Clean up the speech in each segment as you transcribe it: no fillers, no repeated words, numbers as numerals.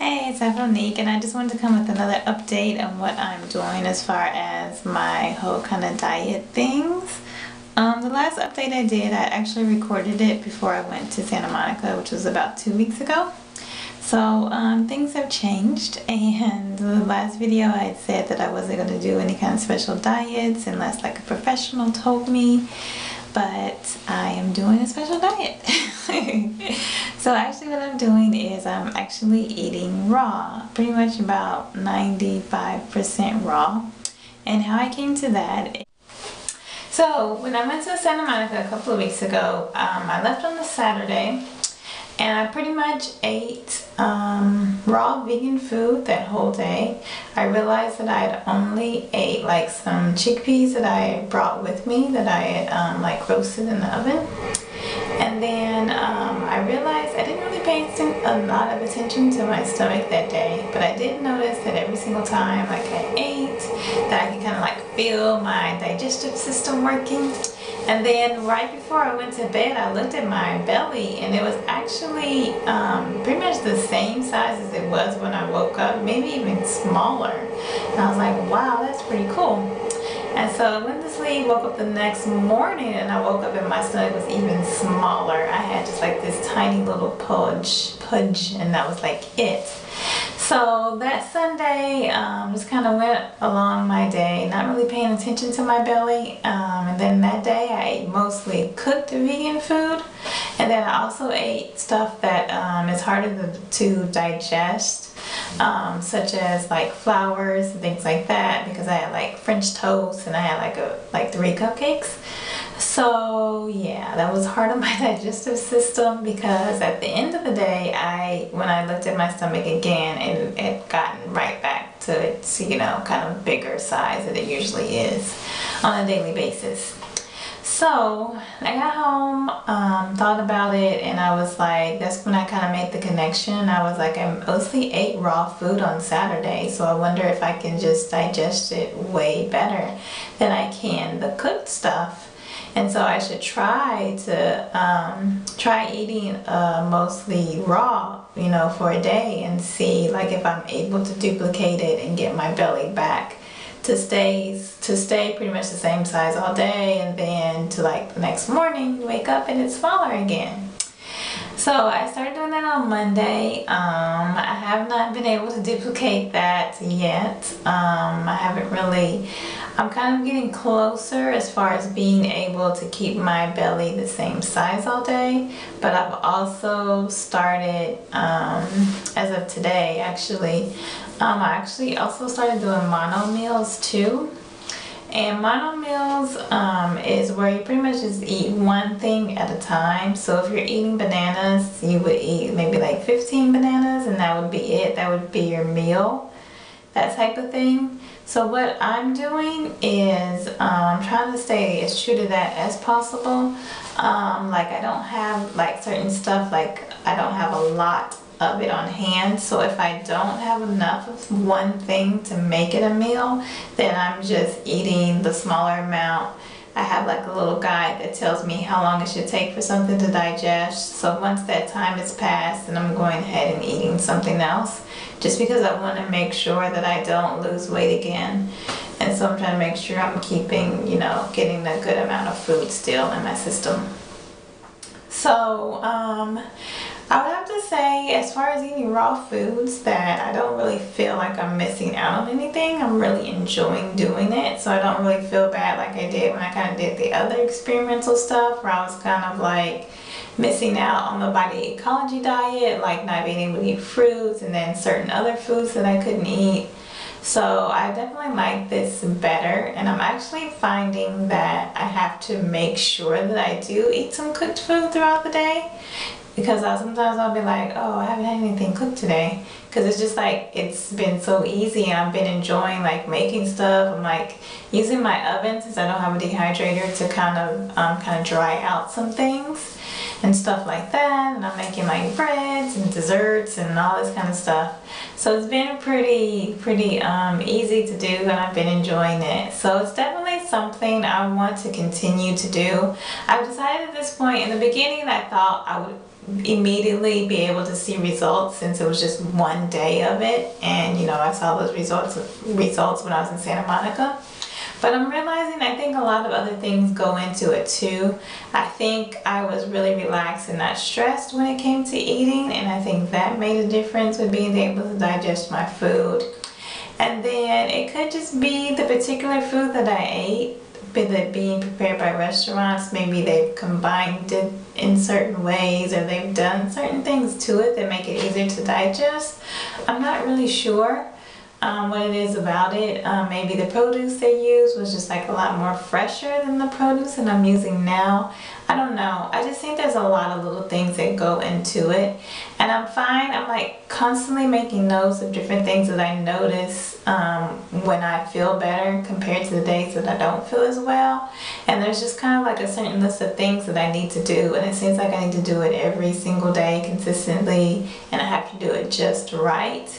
Hey, it's Afronique, and I just wanted to come with another update on what I'm doing as far as my whole kind of diet things. The last update I did, I actually recorded it before I went to Santa Monica, which was about 2 weeks ago. So things have changed, and the last video I had said that I wasn't going to do any kind of special diets unless like a professional told me. But I am doing a special diet. So actually what I'm doing is I'm actually eating raw, pretty much about 95% raw. And how I came to that, so when I went to Santa Monica a couple of weeks ago, I left on a Saturday, and I pretty much ate raw vegan food that whole day. I realized that I had only ate like some chickpeas that I brought with me that I had like roasted in the oven. And then I realized I didn't really pay a lot of attention to my stomach that day, but I did notice that every single time like I ate, that I could kind of like feel my digestive system working. And then right before I went to bed, I looked at my belly, and it was actually pretty much the same size as it was when I woke up, maybe even smaller. And I was like, wow, that's pretty cool. And so I went to sleep, woke up the next morning, and I woke up and my stomach was even smaller. I had just like this tiny little pudge, and that was like it. So that Sunday, just kind of went along my day, not really paying attention to my belly. And then that day I ate mostly cooked vegan food. And then I also ate stuff that is harder to digest, such as like flours and things like that, because I had like French toast and I had like 3 cupcakes. So yeah, that was hard on my digestive system, because at the end of the day, when I looked at my stomach again, it had gotten right back to its, kind of bigger size that it usually is on a daily basis. So I got home, thought about it, and I was like, that's when I kind of made the connection. I was like, I mostly ate raw food on Saturday, so I wonder if I can just digest it way better than I can the cooked stuff. And so I should try eating mostly raw, for a day, and see like if I'm able to duplicate it and get my belly back to stay pretty much the same size all day, and then to like the next morning wake up and it's smaller again. So I started doing that on Monday. I have not been able to duplicate that yet. I'm kind of getting closer as far as being able to keep my belly the same size all day. But I've also started, as of today actually, I actually also started doing mono meals too. And mono meals is where you pretty much just eat one thing at a time. So if you're eating bananas, you would eat maybe like 15 bananas, and that would be it. That would be your meal, that type of thing. So what I'm doing is trying to stay as true to that as possible. Like I don't have like certain stuff, like I don't have a lot of it on hand, so if I don't have enough of one thing to make it a meal, then I'm just eating the smaller amount. I have like a little guide that tells me how long it should take for something to digest, so once that time is passed, then I'm going ahead and eating something else, just because I want to make sure that I don't lose weight again. And so I'm trying to make sure I'm keeping, getting a good amount of food still in my system. So I would have to say, as far as eating raw foods, that I don't really feel like I'm missing out on anything. I'm really enjoying doing it, so I don't really feel bad like I did when I kind of did the other experimental stuff, where I was kind of like missing out on the body ecology diet, like not being able to eat fruits and then certain other foods that I couldn't eat. So I definitely like this better, and I'm actually finding that I have to make sure that I do eat some cooked food throughout the day, because sometimes I'll be like, oh, I haven't had anything cooked today, because it's just like it's been so easy, and I've been enjoying like making stuff. I'm like using my oven, since I don't have a dehydrator, to kind of dry out some things and stuff like that. And I'm making like breads and desserts and all this kind of stuff. So it's been pretty easy to do, and I've been enjoying it. So it's definitely something I want to continue to do. I've decided at this point, in the beginning I thought I would immediately be able to see results since it was just one day of it, and you know, I saw those results when I was in Santa Monica. But I'm realizing I think a lot of other things go into it too. I think I was really relaxed and not stressed when it came to eating, and I think that made a difference with being able to digest my food. And then it could just be the particular food that I ate, with it being prepared by restaurants. Maybe they've combined it in certain ways, or they've done certain things to it that make it easier to digest. I'm not really sure what it is about it. Maybe the produce they used was just like a lot more fresher than the produce that I'm using now. I don't know. I just think there's a lot of little things that go into it, and I'm fine. I'm like constantly making notes of different things that I notice when I feel better compared to the days that I don't feel as well. And there's just kind of like a certain list of things that I need to do, and it seems like I need to do it every single day consistently, and I have to do it just right.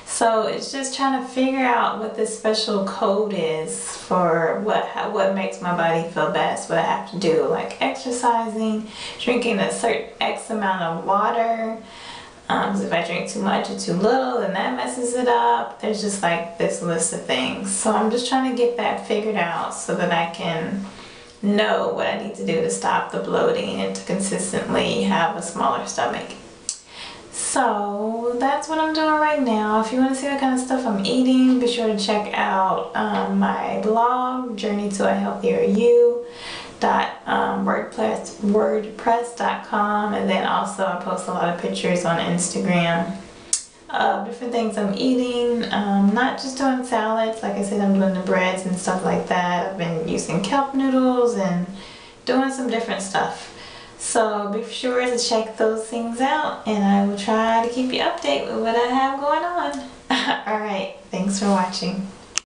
So it's just trying to figure out what this special code is for what makes my body feel best, what I have to do, like exercising, drinking a certain X amount of water. Because if I drink too much or too little, then that messes it up. There's just like this list of things. So I'm just trying to get that figured out so that I can know what I need to do to stop the bloating and to consistently have a smaller stomach. So that's what I'm doing right now. If you want to see what kind of stuff I'm eating, be sure to check out my blog, Journey to a Healthier You .wordpress.com, and then also I post a lot of pictures on Instagram of different things I'm eating. Not just doing salads, like I said, I'm doing the breads and stuff like that. I've been using kelp noodles and doing some different stuff. So be sure to check those things out, and I will try to keep you updated with what I have going on. Alright, thanks for watching.